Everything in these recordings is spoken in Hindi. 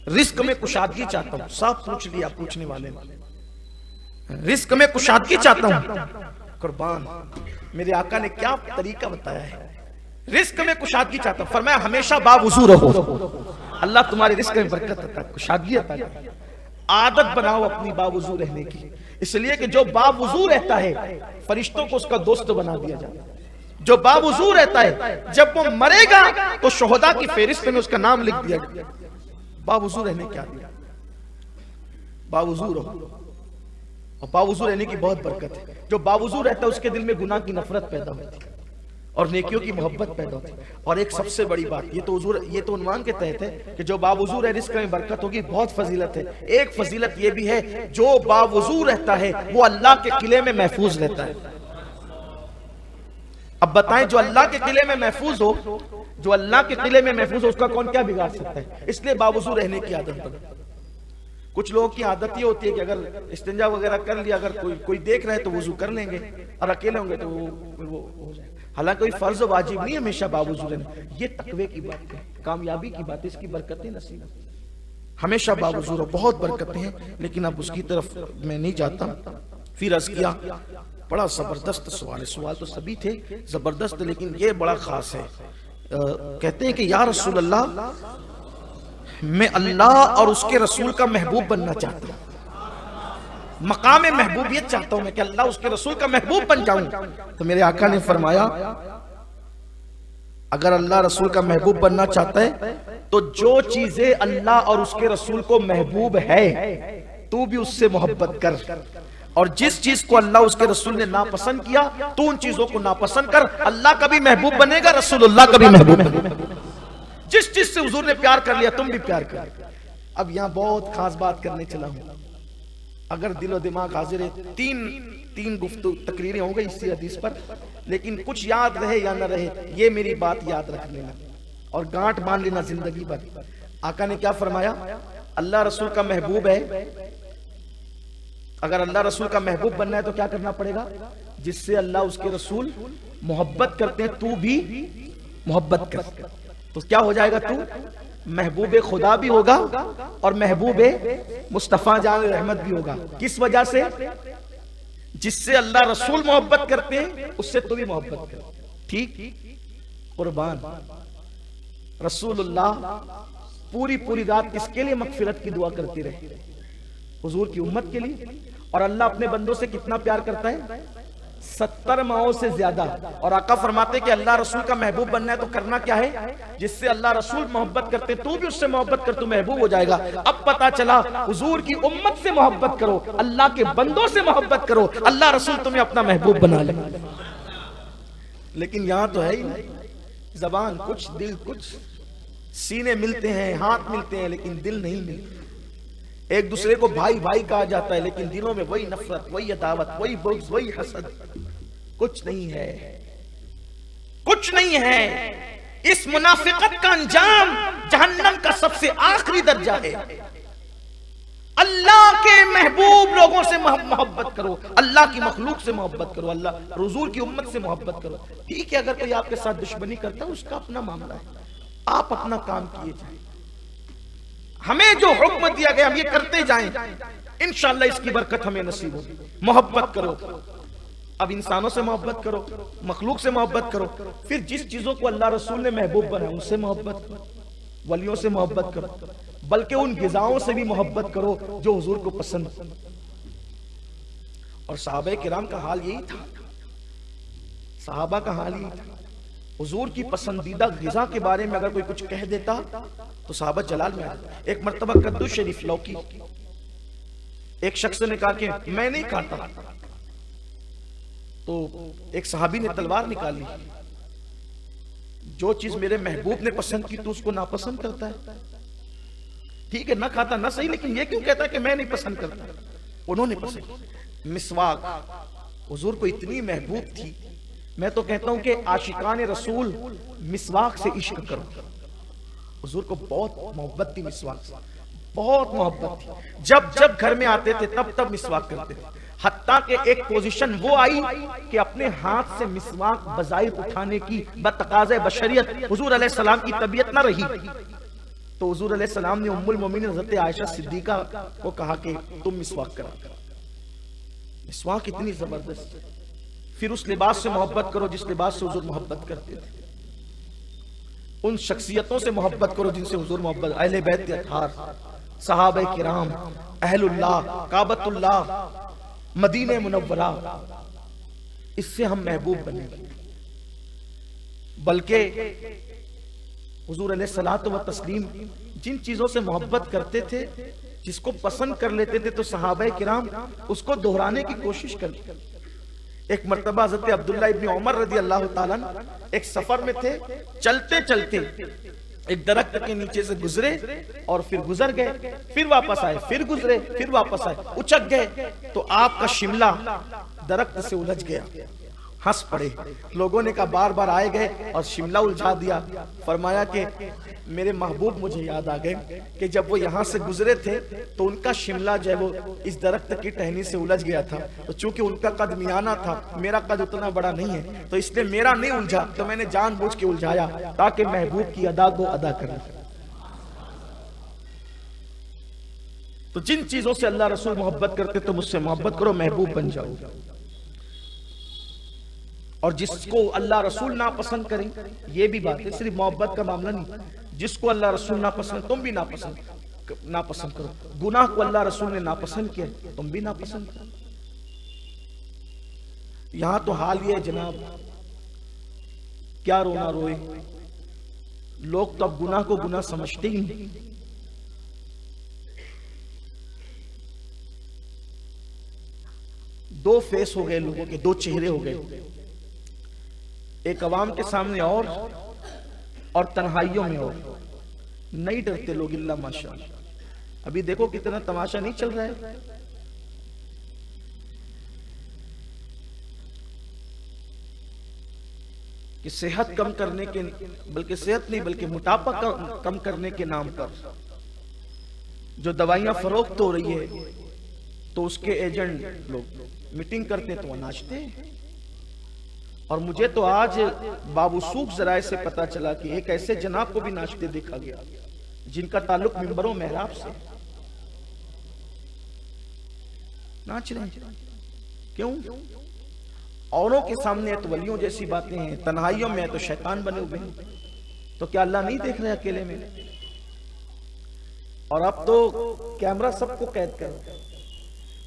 रिस्क में कुशादगी चाहता हूं। सब पूछ लिया पूछने वाले ने, रिस्क में कुशादगी चाहता हूं। कुर्बान, मेरे आका ने क्या तरीका बताया है। रिस्क में कुशादगी चाहता हूं, फरमाया हमेशा बावुजू रहो, अल्लाह तुम्हारे रिस्क में बरकत अता कुशादगी अता करे। आदत बनाओ अपनी बावुजू रहने की, इसलिए कि जो बावुजू रहता है फरिश्तों को उसका दोस्त बना दिया जाता है। जो बावुजू रहता है जब वो मरेगा तो शोहदा की फेरिस्त में उसका नाम लिख दिया गया। बावुजू रहने क्या दिया, बावुजू रहो, और बावुजू रहने की बहुत बरकत है। जो बावुजू रहता है उसके दिल में गुनाह की नफरत पैदा होती है और नेकियों की मोहब्बत पैदा होती है। और एक सबसे बड़ी बात, ये तो उन्वान के तहत है कि जो बावुजू रहे रिस्क में बरकत होगी, बहुत फजीलत है। एक फजीलत ये भी है, जो बावुजू रहता है वो अल्लाह के किले में महफूज रहता है। अब बताएं, जो अल्लाह के किले में महफूज हो, जो अल्लाह के किले में महफूज हो, उसका कौन क्या बिगाड़ सकता है। इसलिए बावुजू रहने की आदत बने। कुछ लोगों की आदत ये होती है कि अगर इस्तिंजा वगैरह कर लिया, अगर कोई देख रहा है तो वुजू कर लेंगे, और अकेले होंगे तो वो हो जाए। हालांकि कोई फर्ज वाजिब नहीं हमेशा बावुजू रहना, ये तकवे की बात है, कामयाबी की बात है, इसकी बरकतें नसीब हमेशा बावुजू रहो, बहुत बरकतें हैं। लेकिन अब उसकी तरफ मैं नहीं जाता। फिर अर्ज किया, बड़ा जबरदस्त सवाल है, सवाल तो सभी थे जबरदस्त, लेकिन ये बड़ा खास है। कहते हैं कि या रसूल अल्लाह, मैं अल्लाह और उसके रसूल का महबूब बनना चाहता हूँ, मकाम महबूबियत चाहता हूं मैं कि अल्लाह उसके रसूल का महबूब बन जाऊं। तो मेरे आका ने फरमाया, अगर अल्लाह रसूल का महबूब बनना चाहता है तो जो चीजें अल्लाह और उसके रसूल को महबूब है तू भी उससे मोहब्बत कर, और जिस चीज को अल्लाह उसके रसूल ने नापसंद किया तू उन चीजों को नापसंद कर। अल्लाह का भी महबूब बनेगा, रसूलुल्लाह का भी महबूब बनेगा। जिस चीज से हुजूर ने प्यार कर लिया तुम भी प्यार कर। अब यहां बहुत खास बात करने चला हूं, अगर दिलो दिमाग हाजिर है, तीन गुफ्तु तकरीरें हो गई इसी हदीस पर, लेकिन कुछ याद रहे या न रहे, ये मेरी बात याद रख लेना और गांठ बांध लेना जिंदगी भर। आका ने क्या फरमाया, अल्लाह रसूल का महबूब है, अगर अल्लाह रसूल का महबूब बनना है तो क्या करना पड़ेगा, जिससे अल्लाह उसके रसूल मोहब्बत करते हैं तू भी मोहब्बत कर। तो क्या हो जाएगा, तू महबूब खुदा भी होगा और महबूब मुस्तफा जान रहमत भी होगा। किस वजह से, जिससे अल्लाह रसूल मोहब्बत करते हैं उससे तू भी मोहब्बत कर। ठीक, कुर्बान रसूलुल्लाह पूरी रात किसके लिए मगफिरत की दुआ करती रहे, हुजूर की उम्मत के लिए। और अल्लाह अपने बंदों से कितना प्यार करता है, 70 माओं से ज्यादा। और आका फरमाते कि अल्लाह रसूल का महबूब बनना है तो करना क्या है, जिससे अल्लाह रसूल मोहब्बत करते तू भी उससे मोहब्बत कर, तू महबूब हो जाएगा। अब पता चला हुजूर की उम्मत से मोहब्बत करो, अल्लाह के बंदों से मोहब्बत करो, अल्लाह रसूल तुम्हें अपना महबूब बना ले। लेकिन यहां तो है ही नहीं, जबान कुछ दिल कुछ, सीने मिलते हैं हाथ मिलते हैं लेकिन दिल नहीं मिलते। एक दूसरे को भाई भाई कहा जाता है लेकिन दिलों में वही नफरत, वही अदावत, वही बुग़्ज़, वही हसद, कुछ नहीं है, कुछ नहीं है। इस मुनाफिकत का अंजाम जहन्नम का सबसे आखिरी दर्जा है। अल्लाह के महबूब लोगों से मोहब्बत करो, अल्लाह की मखलूक से मोहब्बत करो, अल्लाह रसूल की उम्मत से मोहब्बत करो। ठीक है, अगर कोई आपके साथ दुश्मनी करता है उसका अपना मामला है, आप अपना काम किए जाए। हमें जो हुक्म दिया गया हम ये करते जाएं, इंशाअल्लाह इसकी बरकत हमें नसीब होगी। मोहब्बत करो, अब इंसानों से मोहब्बत करो, मखलूक से मोहब्बत करो, फिर जिस चीजों को अल्लाह रसूल ने महबूब बनाया उनसे मोहब्बत करो, वलियों से मोहब्बत करो, बल्कि उन गिज़ाओं से भी मोहब्बत करो जो हुजूर को पसंद। और सहाबा किराम का हाल यही था, सहाबा का हाल यही था। हुजूर की पसंदीदा गिज़ा के बारे में अगर कोई कुछ कह देता तो सहाबा जलाल में आ जाता। एक मर्तबा कद्दू शरीफ लौकी, एक शख्स ने कहा कि मैं नहीं खाता, तो एक सहाबी ने तलवार निकाली, जो चीज मेरे महबूब ने पसंद की तो उसको नापसंद करता है। ठीक है, ना खाता ना सही, लेकिन ये क्यों कहता है कि मैं नहीं पसंद करता। उन्होंने पसंद मिसवाक, हुजूर को इतनी महबूब थी, मैं तो कहता हूं कि आशिकान रसूल मिसवाक से इश्क करो। हुजूर को बहुत मोहब्बत थी मिसवाक से, बहुत मोहब्बत थी। जब जब घर में आते थे तब तब मिसवाक करते थे, हत्ता के एक पोजीशन वो आई कि अपने हाथ से मिसवाक बजाय उठाने की बतकाज़े बशरियत हुजूर अलैहिस्सलाम की तबीयत ना रही। तो हुजूर अलैहिस्सलाम ने उम्मुल मोमिनीन हज़रत आयशा सिद्दीका को कहा कि तुम मिसवाक करा। मिसवाक इतनी जबरदस्त। फिर उस लिबास से मोहब्बत करो जिस लिबास से हुजूर मोहब्बत करते थे। उन शख्सियतों से मोहब्बत करो जिनसे हुजूर मोहब्बत, अहले बैत अतहार, सहाबा किराम, अहलुल्लाह, काबतुल्लाह, मदीने मुनव्वरा, इससे हम महबूब बनेंगे। बल्कि हुजूर अलैहिस्सलातु व तस्लीम जिन चीजों से मोहब्बत करते थे, जिसको पसंद कर लेते थे, तो सहाबा किराम उसको दोहराने की कोशिश करते। एक मर्तबा हज़रत अब्दुल्लाह इब्न उमर रज़ी अल्लाह ताला एक सफर में थे, चलते चलते एक दरख्त के नीचे से गुजरे और फिर गुजर गए, फिर वापस आए, फिर गुजरे, फिर वापस आए, उचक गए तो आपका शिमला दरख्त से उलझ गया। हंस पड़े। लोगों ने कहा बार बार आए गए और शिमला उलझा दिया। फरमाया कि मेरे महबूब मुझे याद आ गए कि जब वो यहाँ से गुजरे थे तो उनका शिमला जो है वो इस दरख्त की टहनी से उलझ गया था, तो चूंकि उनका कद मियाना था, मेरा कद उतना बड़ा नहीं है, तो इसलिए मेरा नहीं उलझा, तो मैंने जानबूझ के उलझाया ताकि महबूब की अदा को अदा करें। तो जिन चीजों से अल्लाह रसूल मोहब्बत करते तो मुझसे मोहब्बत करो, महबूब बन जाओ। और जिसको अल्लाह रसूल नापसंद करें, ये भी बात है, सिर्फ मोहब्बत का मामला नहीं, जिसको अल्लाह रसूल नापसंद तुम भी नापसंद करो। गुनाह को अल्लाह रसूल ने नापसंद किया, तुम भी नापसंद करो। यहां तो हाल ये है जनाब, क्या रोना रोए, लोग तो अब गुनाह को गुनाह समझते ही नहीं। दो फेस हो गए लोगों के, दो चेहरे हो गए, एक अवाम के सामने और तन्हाइयों में और। नहीं डरते लोग इल्ला माशाअल्लाह। अभी देखो कितना तमाशा नहीं चल रहा है। कि सेहत कम करने के, बल्कि सेहत नहीं बल्कि मोटापा कम करने के नाम पर जो दवाइयां फरोख्त हो रही है, तो उसके एजेंट लोग मीटिंग करते हैं तो वो नाचते हैं। और मुझे तो आज बाबूसूख जराए से पता चला कि एक ऐसे जनाब को भी नाचते देखा गया जिनका ताल्लुक मिंबरों मेहराब से। नाच रहे हैं क्यों? औरों के सामने तो वलियों जैसी बातें हैं, तन्हाइयों में तो शैतान बने हुए हैं। तो क्या अल्लाह नहीं देख रहे अकेले में? और अब तो कैमरा सबको कैद कर।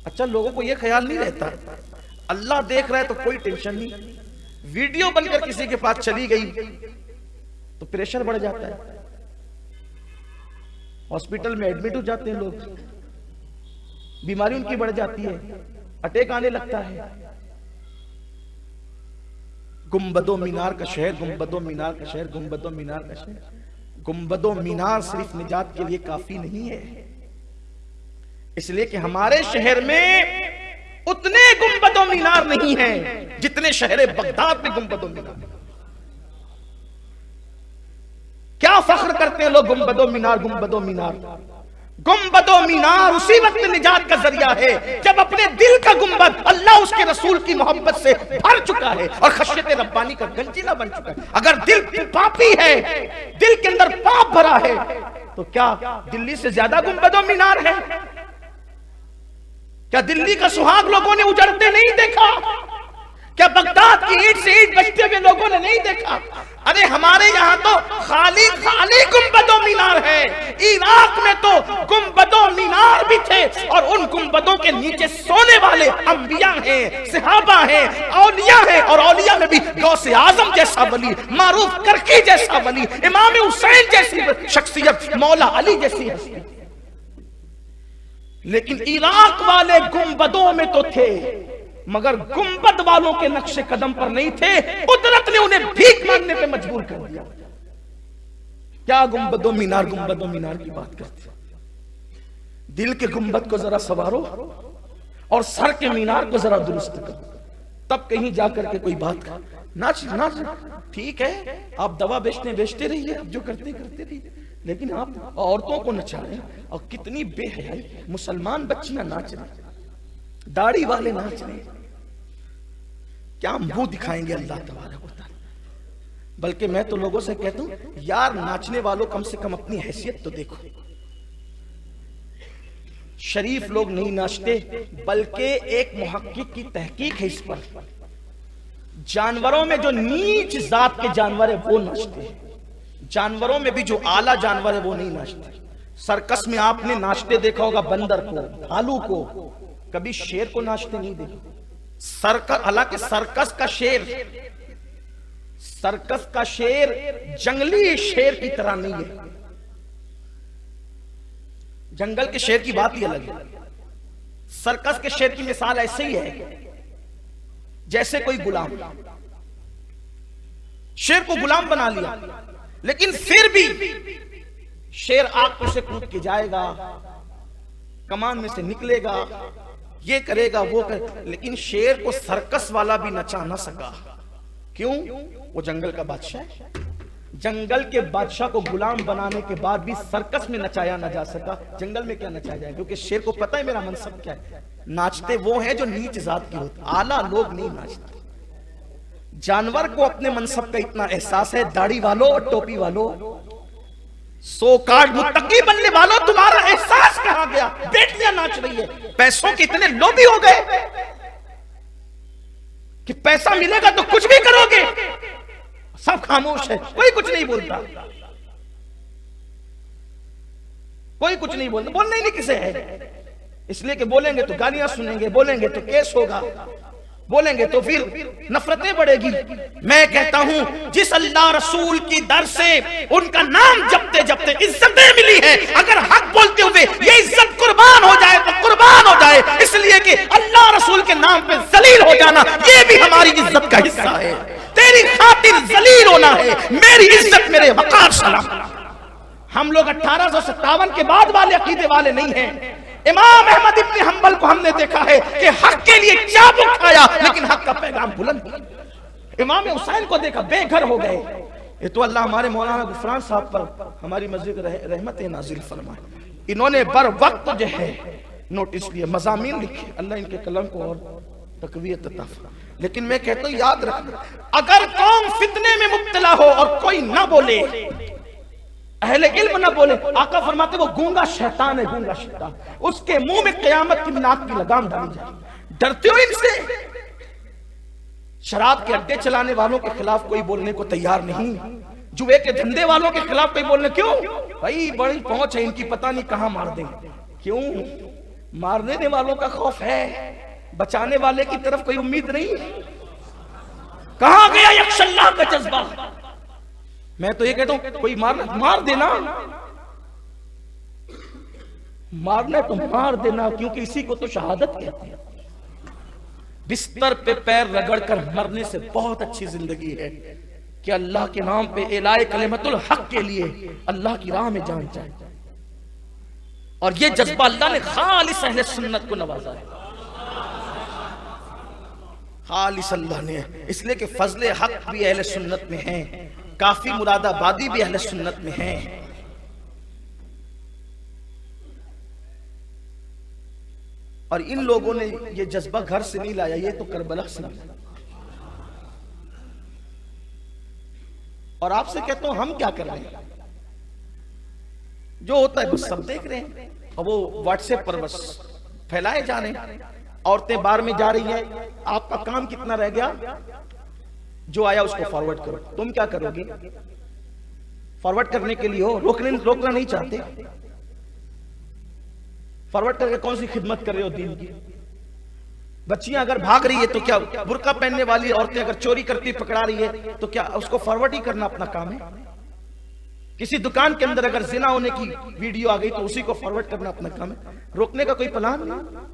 अच्छा, लोगों को यह ख्याल नहीं रहता अल्लाह देख रहा है तो कोई टेंशन नहीं। वीडियो बनकर किसी के पास चली गई तो प्रेशर बढ़ जाता है, हॉस्पिटल में एडमिट हो जाते हैं लोग, बीमारी उनकी बढ़ जाती है, अटैक आने लगता है। गुंबदो मीनार का शहर, गुंबदो मीनार का शहर, गुंबदो मीनार का शहर। गुंबदो मीनार सिर्फ निजात के लिए काफी नहीं है, इसलिए कि हमारे शहर में उतने गुंबदो मीनार नहीं हैं जितने शहर बगदाद में गुंबदो मीनार। क्या फख्र करते हैं लोग, गुंबदो मीनार, गुंबदो मीनार। गुंबदो मीनार उसी वक्त निजात का जरिया है जब अपने दिल का गुंबद अल्लाह उसके रसूल की मोहब्बत से भर चुका है और खशियत रब्बानी का गंजीला बन चुका है। अगर दिल पापी है, दिल के अंदर पाप भरा है, तो क्या दिल्ली से ज्यादा गुंबदो मीनार है? क्या दिल्ली का सुहाग लोगों ने उजड़ते नहीं देखा? क्या बगदाद की ईंट से ईंट बजते हुए लोगों ने नहीं देखा? अरे हमारे यहाँ तो खाली खाली गुंबदो मीनार है। इराक में तो गुंबदो मीनार भी थे और उन गुंबदों के नीचे सोने वाले अंबिया हैं, सहाबा हैं, औलिया हैं, और औलिया में भी गौसे आजम जैसा वली, मारूफ करकी जैसा वली, इमाम हुसैन जैसी शख्सियत, मौला अली जैसी हस्ती। लेकिन इराक वाले गुंबदों में तो थे, मगर गुंबद वालों के नक्शे कदम पर नहीं थे। कुदरत ने उन्हें भीख मांगने पे मजबूर कर दिया। क्या गुंबदो मीनार, गुंबदो मीनार की बात करते? दिल के गुंबद को जरा संवारो और सर के मीनार को जरा दुरुस्त करो, तब कहीं जाकर के कोई बात कर। नाच नाच ठीक है, आप दवा बेचते रहिए, आप जो करते रहिए, लेकिन आप औरतों को नचा रहे हैं। और कितनी बेहयाई, मुसलमान बच्चियां नाच रही, दाढ़ी वाले नाच रहे, क्या मुंह दिखाएंगे अल्लाह तबारक व तआला? बल्कि मैं तो लोगों से कहता हूं यार, नाचने वालों कम से कम अपनी हैसियत तो देखो। शरीफ लोग नहीं नाचते, बल्कि एक मुहक्किक की तहकीक है इस पर, जानवरों में जो नीच जात के जानवर है वो नाचते हैं, जानवरों में भी जो आला जानवर है वो नहीं नाचते। सर्कस में आपने नाचते देखा होगा बंदर को, भालू को, कभी शेर को नाचते नहीं देखा। सर्कस, हालांकि सर्कस का शेर जंगली शेर की तरह नहीं है। जंगल के शेर की बात ही अलग है। सर्कस के शेर की मिसाल ऐसे ही है जैसे कोई गुलाम, शेर को गुलाम बना लिया, लेकिन फिर भी शेर आग से कूद के जाएगा, कमान में से निकलेगा, ये करेगा वो कर, लेकिन शेर को सर्कस वाला भी नचा ना सका। क्यों? वो जंगल का बादशाह है। जंगल के बादशाह को गुलाम बनाने के बाद भी सर्कस में नचाया ना जा सका, जंगल में क्या नचाया जाए? क्योंकि शेर को पता है मेरा मनसब क्या है। नाचते वो हैं जो नीच जात के होते, आला लोग नहीं नाचते। जानवर को अपने मनसब का इतना एहसास है। दाढ़ी वालों और टोपी वालों, सो कार्ड मुत्तकी बनने वालों, तुम्हारा एहसास कहां गया? बेटियां नाच रही है, पैसों के इतने लोभी हो गए कि पैसा मिलेगा तो कुछ भी करोगे। सब खामोश है, कोई कुछ नहीं बोलता, कोई कुछ नहीं बोलता, बोलना ही नहीं किसे है। इसलिए कि बोलेंगे तो गालियां सुनेंगे, बोलेंगे तो केस होगा, बोलेंगे तो फिर नफरतें बढ़ेगी। मैं कहता हूं जिस अल्लाह रसूल की दर से उनका नाम जपते जपते इज्जतें मिली है, अगर हक बोलते हुए ये इज्जत कुर्बान हो जाए तो कुर्बान हो जाए। इसलिए कि अल्लाह रसूल के नाम पे जलील हो जाना ये भी हमारी इज्जत का हिस्सा है। तेरी खातिर जलील होना है, मेरी इज्जत मेरे वकार सलाम। हम लोग 1857 के बाद वाले अकीदे वाले नहीं हैं। इमाम अहमद इब्न हंबल को हमने देखा है कि हक के लिए चाबुक खाया, लेकिन हक का पैगाम बुलंद। इमाम हुसैन को देखा, बेघर हो गए। ये तो अल्लाह हमारे मौलाना गुफरान साहब पर हमारी मस्जिद रहमत नाजिल फरमाए। इन्होंने बर वक्त जो है नोटिस लिया, मज़ामीन लिखे, अल्लाह इनके कलम को और तकवीयत अता फरमाए। लेकिन मैं कहता हूं याद रखना, अगर कौम फितने में मुब्तला हो और कोई ना बोले, अहले इल्म ना बोले, आका फरमाते वो गूंगा शैतान है, गूंगा शैतान, उसके मुंह में क़यामत की नाक की लगाम डाली जाए। डरते हो इनसे? शराब के अड्डे चलाने वालों के खिलाफ कोई बोलने को तैयार नहीं, जुए के धंधे वालों के खिलाफ कोई बोलने, क्यों भाई? बड़ी पहुंच है इनकी, पता नहीं कहां मार देंगे। क्यों? मारने वालों का खौफ है, बचाने वाले की तरफ कोई उम्मीद नहीं। कहां गया यक्षल्लाह का जज्बा? मैं तो ये कहता हूं कोई मार देना, मारना तो मार देना, क्योंकि इसी को तो शहादत कहते हैं। बिस्तर पे पैर रगड़कर मरने से बहुत अच्छी जिंदगी है कि अल्लाह के नाम पे एलाए कलिमतुल हक के लिए अल्लाह की राह में जान जाए। और ये जज्बा अल्लाह ने खालिस अहले सुन्नत को नवाजा है, खालिस अल्लाह ने। इसलिए कि फजले हक भी अहले सुन्नत में है, काफी मुरादाबादी भी अहले सुन्नत में है। और इन लोगों ने ये जज्बा घर से नहीं लाया, ये तो करबला से लाया। और आपसे कहता हूं हम क्या कर रहे हैं? जो होता है बस सब देख रहे हैं, और वो व्हाट्सएप पर बस फैलाए जा रहे हैं। औरतें बार में जा रही हैं, आपका काम कितना रह गया? जो आया उसको फॉरवर्ड करो। तुम क्या करोगे? फॉरवर्ड करने के लिए हो, रोकना नहीं चाहते। फॉरवर्ड करके कौन सी खिदमत कर रहे हो दीन की? बच्चियां अगर भाग रही है तो क्या, बुर्का पहनने वाली औरतें अगर चोरी करती पकड़ा रही है तो क्या उसको फॉरवर्ड ही करना अपना काम है? किसी दुकान के अंदर अगर जिना होने की वीडियो आ गई तो उसी को फॉरवर्ड करना अपना काम है? रोकने का कोई प्लान नहीं।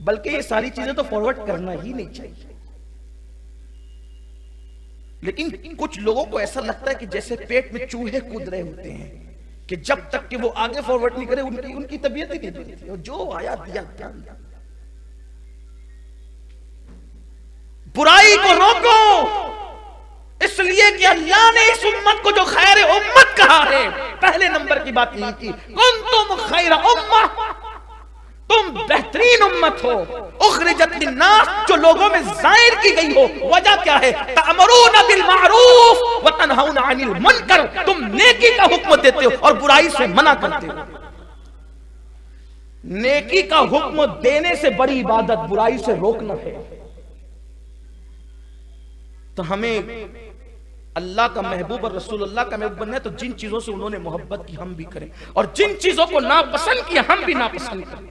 बल्कि ये सारी चीजें तो फॉरवर्ड करना ही नहीं चाहिए। लेकिन कुछ लोगों को ऐसा लगता है कि जैसे पेट में चूहे कूद रहे होते हैं कि जब तक कि वो आगे फॉरवर्ड नहीं करे उनकी तबीयत ही नहीं बनती, और जो आया दिया क्या दिया। बुराई को रोको, इसलिए कि अल्लाह ने इस उम्मत को जो खैर उम्मत कहा है, पहले नंबर की बात यही की, कुंतुम खैर उम्मह, तुम बेहतरीन उम्मत हो, उखरिजत लिन्नास, जो लोगों में जाहिर की गई हो। वजह क्या है? तअमरूना बिल मारूफ व तनहौना अनिल मुनकर, तुम नेकी का हुक्म देते हो और बुराई से मना करते हो। नेकी का हुक्म देने से बड़ी इबादत बुराई से रोकना है। तो हमें अल्लाह का महबूब और रसूलुल्लाह का महबूब बनना है, तो जिन चीजों से उन्होंने मोहब्बत की हम भी करें, और जिन चीजों को नापसंद किया हम भी नापसंद करें।